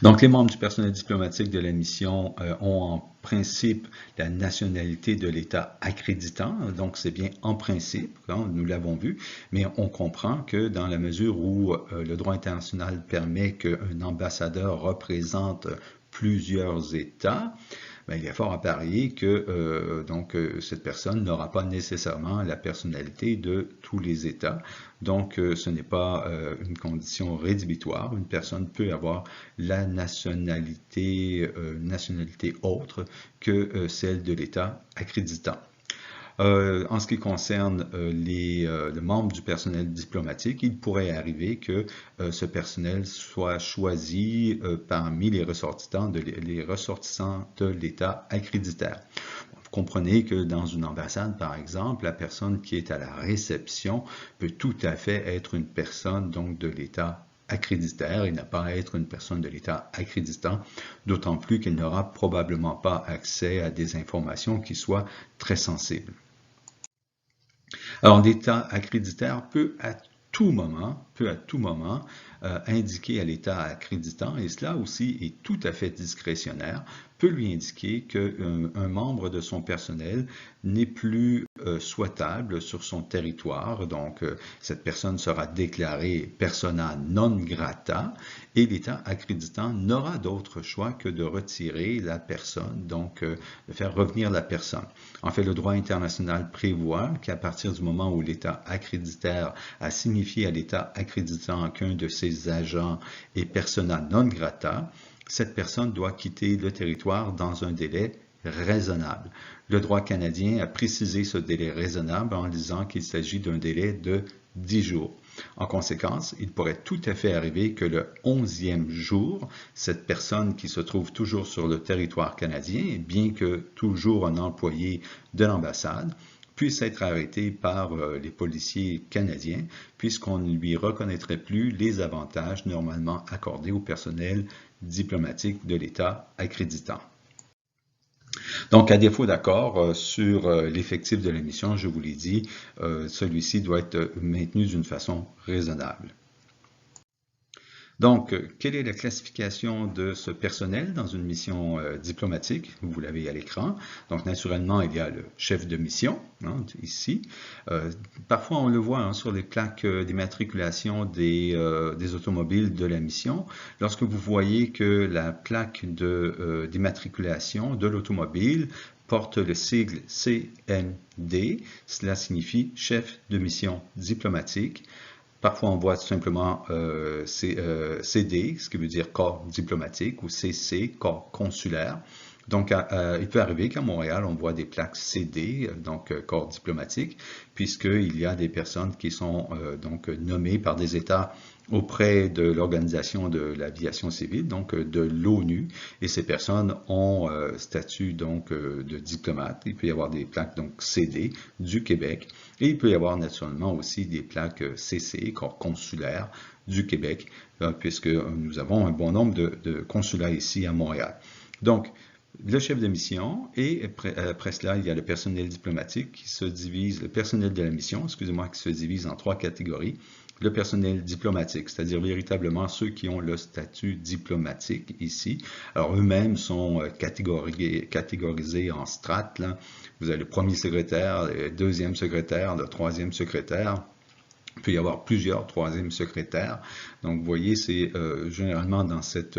Donc, les membres du personnel diplomatique de la mission ont en principe la nationalité de l'État accréditant. Donc, c'est bien en principe, hein, nous l'avons vu, mais on comprend que dans la mesure où le droit international permet qu'un ambassadeur représente plusieurs États, bien, il est fort à parier que cette personne n'aura pas nécessairement la personnalité de tous les États. Donc, ce n'est pas une condition rédhibitoire. Une personne peut avoir la nationalité autre que celle de l'État accréditant. En ce qui concerne les membres du personnel diplomatique, il pourrait arriver que ce personnel soit choisi parmi les ressortissants de l'État accréditaire. Vous comprenez que dans une ambassade, par exemple, la personne qui est à la réception peut tout à fait être une personne donc de l'État accréditaire et n'a pas à être une personne de l'État accréditant, d'autant plus qu'elle n'aura probablement pas accès à des informations qui soient très sensibles. Alors, l'État accréditaire peut à tout moment indiquer à l'État accréditant, et cela aussi est tout à fait discrétionnaire, peut lui indiquer qu'un membre de son personnel n'est plus souhaitable sur son territoire. Donc, cette personne sera déclarée persona non grata et l'État accréditant n'aura d'autre choix que de retirer la personne, donc de faire revenir la personne. En fait, le droit international prévoit qu'à partir du moment où l'État accréditaire a signifié à l'État accréditant qu'un de ses agents est persona non grata, cette personne doit quitter le territoire dans un délai raisonnable. Le droit canadien a précisé ce délai raisonnable en disant qu'il s'agit d'un délai de 10 jours. En conséquence, il pourrait tout à fait arriver que le 11e jour, cette personne qui se trouve toujours sur le territoire canadien, bien que toujours un employé de l'ambassade, puisse être arrêté par les policiers canadiens, puisqu'on ne lui reconnaîtrait plus les avantages normalement accordés au personnel diplomatique de l'État accréditant. Donc, à défaut d'accord sur l'effectif de la mission, je vous l'ai dit, celui-ci doit être maintenu d'une façon raisonnable. Donc, quelle est la classification de ce personnel dans une mission diplomatique? Vous l'avez à l'écran. Donc, naturellement, il y a le chef de mission, hein, ici. Parfois, on le voit hein, sur les plaques d'immatriculation des automobiles de la mission. Lorsque vous voyez que la plaque d'immatriculation de l'automobile porte le sigle CMD, cela signifie chef de mission diplomatique. Parfois, on voit tout simplement CD, ce qui veut dire corps diplomatique, ou CC, corps consulaire. Donc, il peut arriver qu'à Montréal, on voit des plaques CD, donc corps diplomatique, puisqu'il y a des personnes qui sont donc nommées par des États auprès de l'Organisation de l'aviation civile, donc de l'ONU, et ces personnes ont statut donc de diplomate. Il peut y avoir des plaques donc CD du Québec, et il peut y avoir naturellement aussi des plaques CC, corps consulaire du Québec, puisque nous avons un bon nombre de consulats ici à Montréal. Donc, le chef de mission et après cela, il y a le personnel diplomatique qui se divise, le personnel de la mission, excusez-moi, qui se divise en 3 catégories. Le personnel diplomatique, c'est-à-dire véritablement ceux qui ont le statut diplomatique ici. Alors, eux-mêmes sont catégorisés en strates. Là. Vous avez le premier secrétaire, le deuxième secrétaire, le troisième secrétaire. Il peut y avoir plusieurs troisièmes secrétaires. Donc, vous voyez, c'est généralement dans cette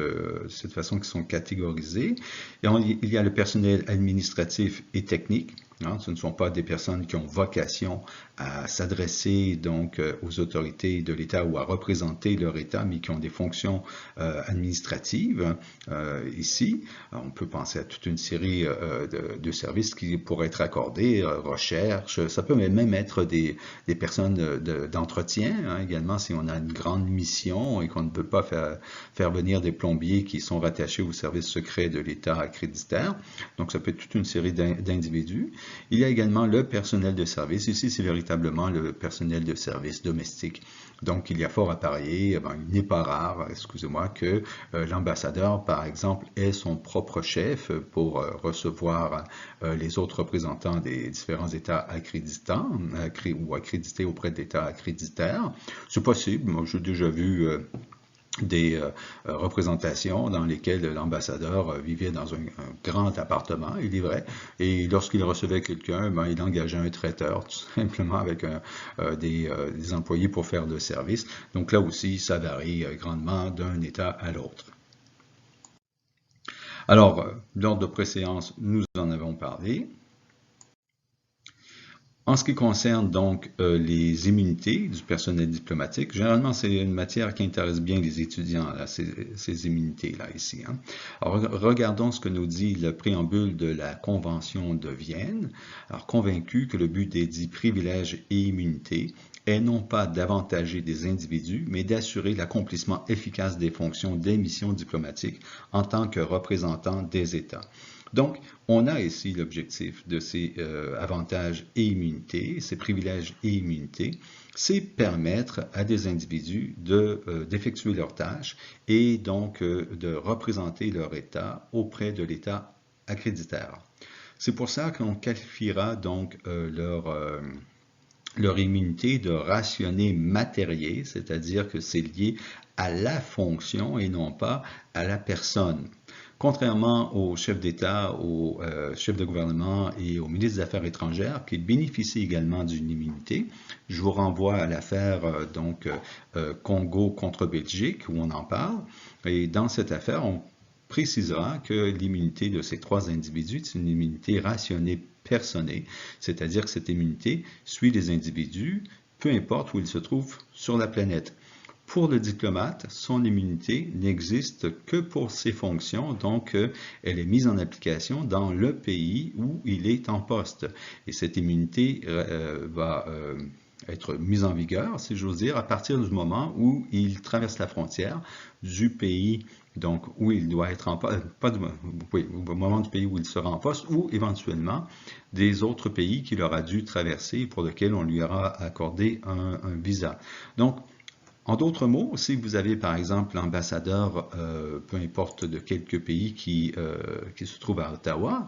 façon qu'ils sont catégorisés. Et il y a le personnel administratif et technique. Hein, ce ne sont pas des personnes qui ont vocation à s'adresser donc aux autorités de l'État ou à représenter leur État, mais qui ont des fonctions administratives ici. On peut penser à toute une série de services qui pourraient être accordés, recherche, ça peut même être des personnes d'entretien, hein, également si on a une grande mission et qu'on ne peut pas faire venir des plombiers qui sont rattachés au service secret de l'État accréditaire. Donc ça peut être toute une série d'individus. Il y a également le personnel de service. Ici, c'est véritablement le personnel de service domestique. Donc, il y a fort à parier, il n'est pas rare, excusez-moi, que l'ambassadeur, par exemple, ait son propre chef pour recevoir les autres représentants des différents États accréditants ou accrédités auprès d'États accréditaires. C'est possible. Moi, j'ai déjà vu des représentations dans lesquelles l'ambassadeur vivait dans un grand appartement, il est vrai, et lorsqu'il recevait quelqu'un, il engageait un traiteur, tout simplement avec des employés pour faire le service. Donc là aussi, ça varie grandement d'un État à l'autre. Alors, lors de préséance, nous en avons parlé. En ce qui concerne donc les immunités du personnel diplomatique, généralement c'est une matière qui intéresse bien les étudiants, là, ces immunités-là ici. Hein. Alors regardons ce que nous dit le préambule de la Convention de Vienne. Alors convaincu que le but est dit privilèges et immunités est non pas d'avantager des individus, mais d'assurer l'accomplissement efficace des fonctions des missions diplomatiques en tant que représentants des États. Donc, on a ici l'objectif de ces avantages et immunités, ces privilèges et immunités, c'est permettre à des individus d'effectuer leurs tâches et donc de représenter leur État auprès de l'État accréditaire. C'est pour ça qu'on qualifiera donc leur immunité de rationnée matérielle, c'est-à-dire que c'est lié à la fonction et non pas à la personne. Contrairement aux chefs d'État, aux chefs de gouvernement et aux ministres des Affaires étrangères qui bénéficient également d'une immunité, je vous renvoie à l'affaire Congo contre Belgique où on en parle. Et dans cette affaire, on précisera que l'immunité de ces trois individus est une immunité rationnée personnée, c'est-à-dire que cette immunité suit les individus, peu importe où ils se trouvent sur la planète. Pour le diplomate, son immunité n'existe que pour ses fonctions, donc elle est mise en application dans le pays où il est en poste. Et cette immunité va être mise en vigueur, si j'ose dire, à partir du moment où il traverse la frontière du pays donc où il doit être en poste, au moment du pays où il sera en poste, ou éventuellement des autres pays qu'il aura dû traverser pour lesquels on lui aura accordé un visa. Donc, en d'autres mots, si vous avez par exemple l'ambassadeur, peu importe de quelques pays qui se trouve à Ottawa,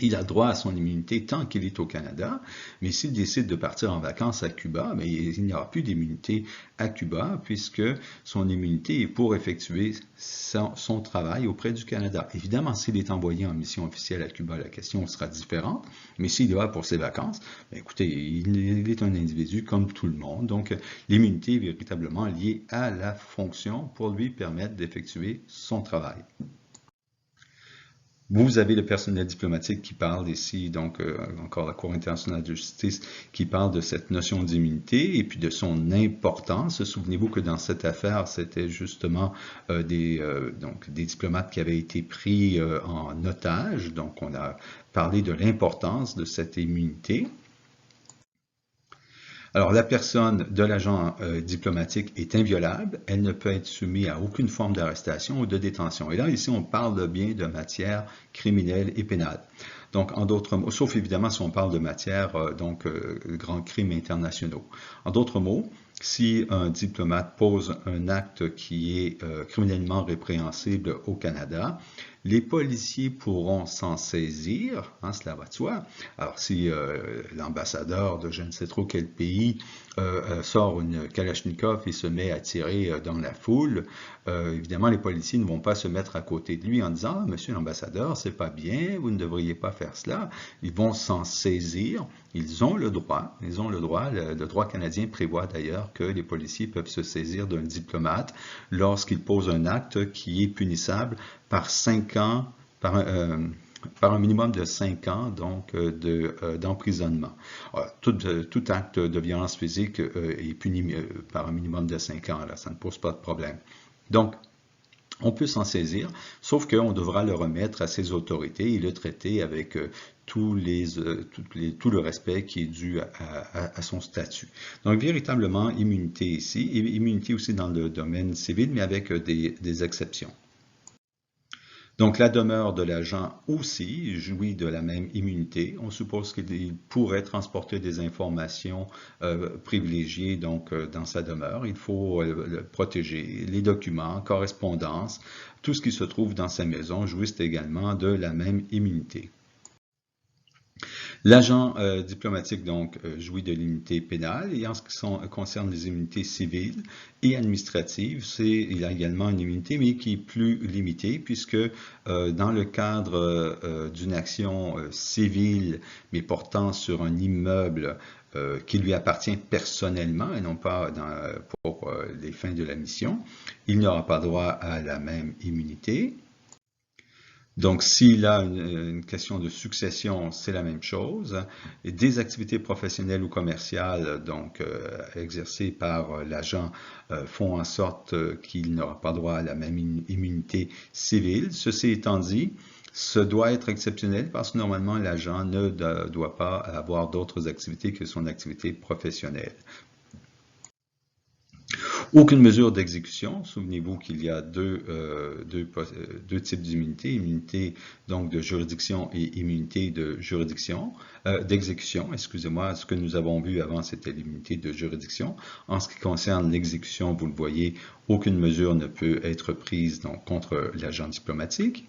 il a droit à son immunité tant qu'il est au Canada, mais s'il décide de partir en vacances à Cuba, mais il n'y aura plus d'immunité à Cuba puisque son immunité est pour effectuer son travail auprès du Canada. Évidemment, s'il est envoyé en mission officielle à Cuba, la question sera différente, mais s'il va pour ses vacances, écoutez, il est un individu comme tout le monde, donc l'immunité est véritablement liée à la fonction pour lui permettre d'effectuer son travail. Vous avez le personnel diplomatique qui parle ici, donc encore la Cour internationale de justice, qui parle de cette notion d'immunité et puis de son importance. Souvenez-vous que dans cette affaire, c'était justement des diplomates qui avaient été pris en otage. Donc on a parlé de l'importance de cette immunité. Alors, la personne de l'agent diplomatique est inviolable, elle ne peut être soumise à aucune forme d'arrestation ou de détention. Et là, ici, on parle bien de matière criminelle et pénale. Donc, en d'autres mots, sauf évidemment si on parle de matière, grands crimes internationaux. En d'autres mots, si un diplomate pose un acte qui est criminellement répréhensible au Canada, les policiers pourront s'en saisir, hein, cela va de soi. Alors si l'ambassadeur de je ne sais trop quel pays sort une Kalachnikov et se met à tirer dans la foule, évidemment les policiers ne vont pas se mettre à côté de lui en disant « Monsieur l'ambassadeur, c'est pas bien, vous ne devriez pas faire cela ». Ils vont s'en saisir, ils ont le droit, le droit canadien prévoit d'ailleurs que les policiers peuvent se saisir d'un diplomate lorsqu'il pose un acte qui est punissable par 5 ans, par un minimum de 5 ans donc d'emprisonnement. Tout acte de violence physique est puni par un minimum de 5 ans, là, ça ne pose pas de problème. Donc, on peut s'en saisir, sauf qu'on devra le remettre à ses autorités et le traiter avec tout le respect qui est dû à son statut. Donc, véritablement, immunité ici, et immunité aussi dans le domaine civil, mais avec des exceptions. Donc, la demeure de l'agent aussi jouit de la même immunité. On suppose qu'il pourrait transporter des informations privilégiées donc, dans sa demeure. Il faut le protéger. Les documents, correspondances, tout ce qui se trouve dans sa maison jouissent également de la même immunité. L'agent diplomatique donc jouit de l'immunité pénale et en ce qui concerne les immunités civiles et administratives, il a également une immunité mais qui est plus limitée puisque dans le cadre d'une action civile mais portant sur un immeuble qui lui appartient personnellement et non pas pour les fins de la mission, il n'aura pas droit à la même immunité. Donc, s'il a une question de succession, c'est la même chose. Et des activités professionnelles ou commerciales, donc exercées par l'agent, font en sorte qu'il n'aura pas droit à la même immunité civile. Ceci étant dit, ce doit être exceptionnel parce que normalement, l'agent ne doit pas avoir d'autres activités que son activité professionnelle. Aucune mesure d'exécution. Souvenez-vous qu'il y a deux types d'immunité, immunité donc de juridiction et immunité de juridiction, d'exécution, excusez-moi. Ce que nous avons vu avant, c'était l'immunité de juridiction. En ce qui concerne l'exécution, vous le voyez, aucune mesure ne peut être prise donc, contre l'agent diplomatique.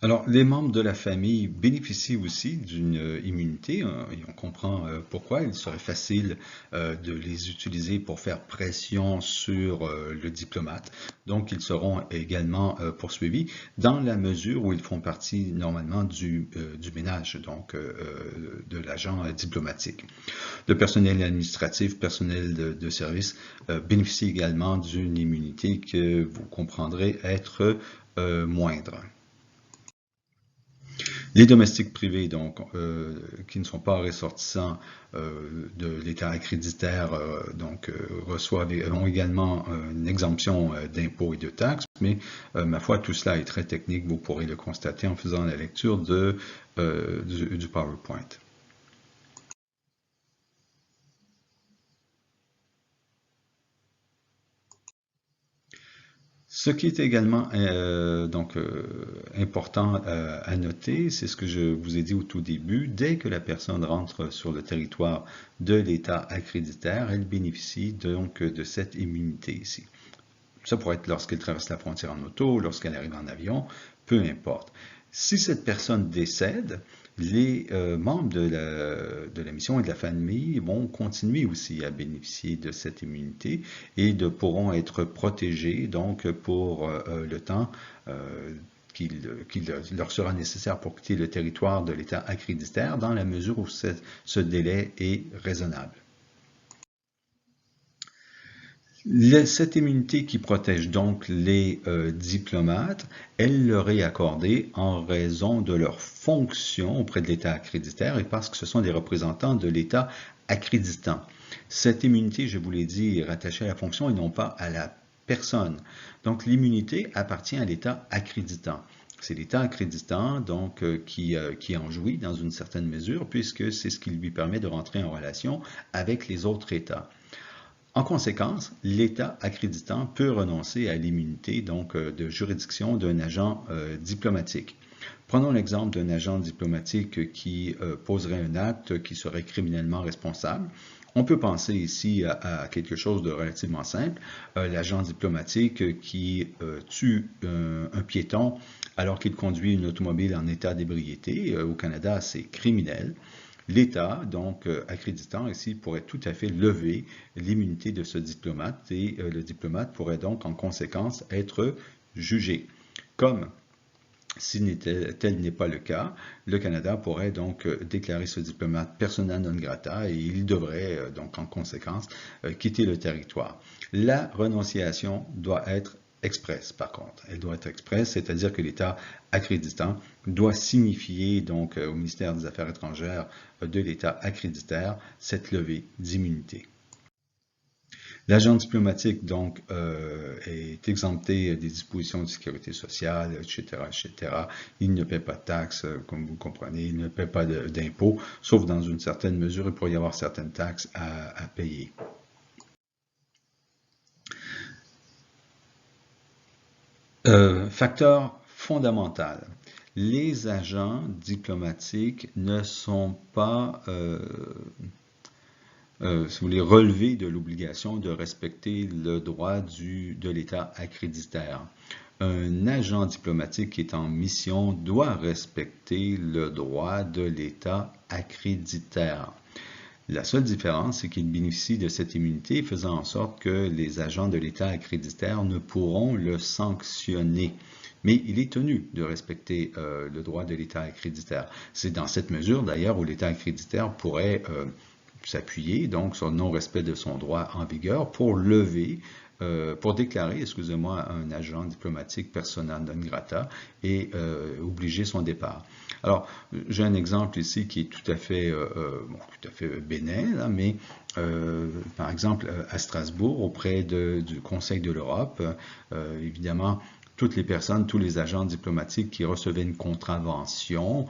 Alors, les membres de la famille bénéficient aussi d'une immunité et on comprend pourquoi. Il serait facile de les utiliser pour faire pression sur le diplomate. Donc, ils seront également poursuivis dans la mesure où ils font partie normalement du ménage, donc de l'agent diplomatique. Le personnel administratif, personnel de service bénéficie également d'une immunité que vous comprendrez être moindre. Les domestiques privés, donc, qui ne sont pas ressortissants de l'État accréditaire, ont également une exemption d'impôts et de taxes, mais ma foi, tout cela est très technique, vous pourrez le constater en faisant la lecture du PowerPoint. Ce qui est également important à noter, c'est ce que je vous ai dit au tout début, dès que la personne rentre sur le territoire de l'État accréditaire, elle bénéficie donc de cette immunité ici. Ça pourrait être lorsqu'elle traverse la frontière en auto, lorsqu'elle arrive en avion, peu importe. Si cette personne décède, les membres de la mission et de la famille vont continuer aussi à bénéficier de cette immunité et pourront être protégés donc pour le temps qu'il leur sera nécessaire pour quitter le territoire de l'État accréditaire dans la mesure où ce délai est raisonnable. Cette immunité qui protège donc les diplomates, elle leur est accordée en raison de leur fonction auprès de l'État accréditaire et parce que ce sont des représentants de l'État accréditant. Cette immunité, je vous l'ai dit, est rattachée à la fonction et non pas à la personne. Donc l'immunité appartient à l'État accréditant. C'est l'État accréditant donc, qui en jouit dans une certaine mesure puisque c'est ce qui lui permet de rentrer en relation avec les autres États. En conséquence, l'État accréditant peut renoncer à l'immunité donc de juridiction d'un agent diplomatique. Prenons l'exemple d'un agent diplomatique qui poserait un acte qui serait criminellement responsable. On peut penser ici à quelque chose de relativement simple. L'agent diplomatique qui tue un piéton alors qu'il conduit une automobile en état d'ébriété. Au Canada, c'est criminel. L'État, donc accréditant ici, pourrait tout à fait lever l'immunité de ce diplomate et le diplomate pourrait donc en conséquence être jugé. Comme si tel n'est pas le cas, le Canada pourrait donc déclarer ce diplomate persona non grata et il devrait donc en conséquence quitter le territoire. La renonciation doit être express, par contre. Elle doit être express, c'est-à-dire que l'État accréditant doit signifier donc au ministère des Affaires étrangères de l'État accréditaire cette levée d'immunité. L'agent diplomatique donc est exempté des dispositions de sécurité sociale, etc., etc. Il ne paie pas de taxes, comme vous comprenez, il ne paie pas d'impôts, sauf dans une certaine mesure, il pourrait y avoir certaines taxes à payer. Facteur fondamentale. Les agents diplomatiques ne sont pas, si vous voulez, relevés de l'obligation de respecter le droit de l'État accréditaire. Un agent diplomatique qui est en mission doit respecter le droit de l'État accréditaire. La seule différence, c'est qu'il bénéficie de cette immunité, faisant en sorte que les agents de l'État accréditaire ne pourront le sanctionner. Mais il est tenu de respecter le droit de l'État accréditaire. C'est dans cette mesure, d'ailleurs, où l'État accréditaire pourrait s'appuyer donc sur le non-respect de son droit en vigueur pour déclarer, excusez-moi, un agent diplomatique persona non grata et obliger son départ. Alors, j'ai un exemple ici qui est tout à fait bénin, là, mais par exemple, à Strasbourg, auprès du Conseil de l'Europe, évidemment, toutes les personnes, tous les agents diplomatiques qui recevaient une contravention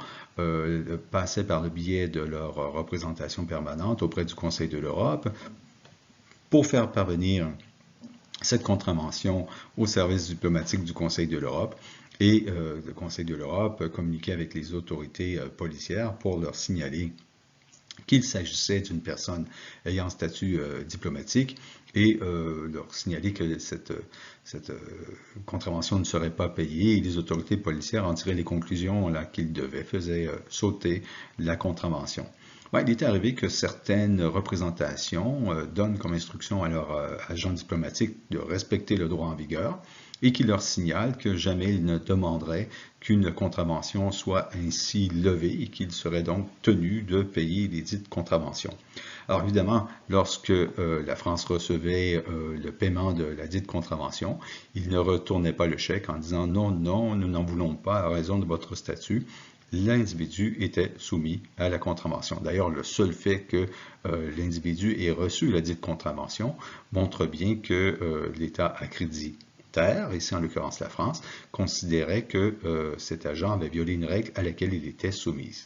passaient par le biais de leur représentation permanente auprès du Conseil de l'Europe pour faire parvenir cette contravention au service diplomatique du Conseil de l'Europe. Et le Conseil de l'Europe communiquait avec les autorités policières pour leur signaler qu'il s'agissait d'une personne ayant statut diplomatique et leur signaler que cette contravention ne serait pas payée et les autorités policières en tiraient les conclusions qu'ils devaient, faisaient sauter la contravention. Ouais, il est arrivé que certaines représentations donnent comme instruction à leurs agents diplomatiques de respecter le droit en vigueur et qui leur signalent que jamais ils ne demanderaient qu'une contravention soit ainsi levée et qu'ils seraient donc tenus de payer les dites contraventions. Alors évidemment, lorsque la France recevait le paiement de la dite contravention, il ne retournait pas le chèque en disant « Non, non, nous n'en voulons pas à raison de votre statut ». L'individu était soumis à la contravention. D'ailleurs, le seul fait que l'individu ait reçu la dite contravention montre bien que l'État accréditaire, ici en l'occurrence la France, considérait que cet agent avait violé une règle à laquelle il était soumis.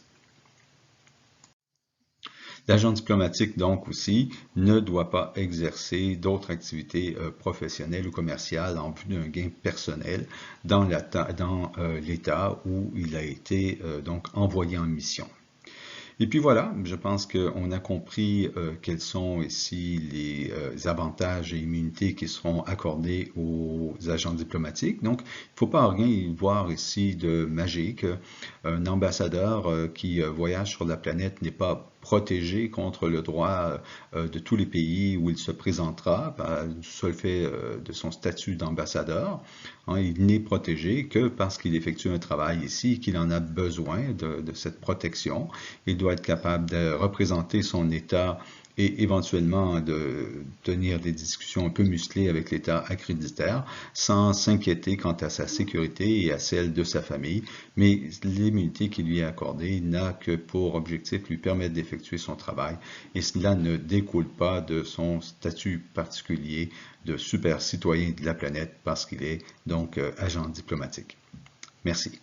L'agent diplomatique, donc, aussi, ne doit pas exercer d'autres activités professionnelles ou commerciales en vue d'un gain personnel dans l'État où il a été donc envoyé en mission. Et puis voilà, je pense qu'on a compris quels sont ici les avantages et immunités qui seront accordés aux agents diplomatiques. Donc, il ne faut pas rien y voir ici de magique. Un ambassadeur qui voyage sur la planète n'est pas protégé contre le droit de tous les pays où il se présentera, du seul fait de son statut d'ambassadeur. Il n'est protégé que parce qu'il effectue un travail ici et qu'il en a besoin de cette protection. Il doit être capable de représenter son État et éventuellement de tenir des discussions un peu musclées avec l'État accréditaire sans s'inquiéter quant à sa sécurité et à celle de sa famille. Mais l'immunité qui lui est accordée n'a que pour objectif lui permettre d'effectuer son travail et cela ne découle pas de son statut particulier de super citoyen de la planète parce qu'il est donc agent diplomatique. Merci.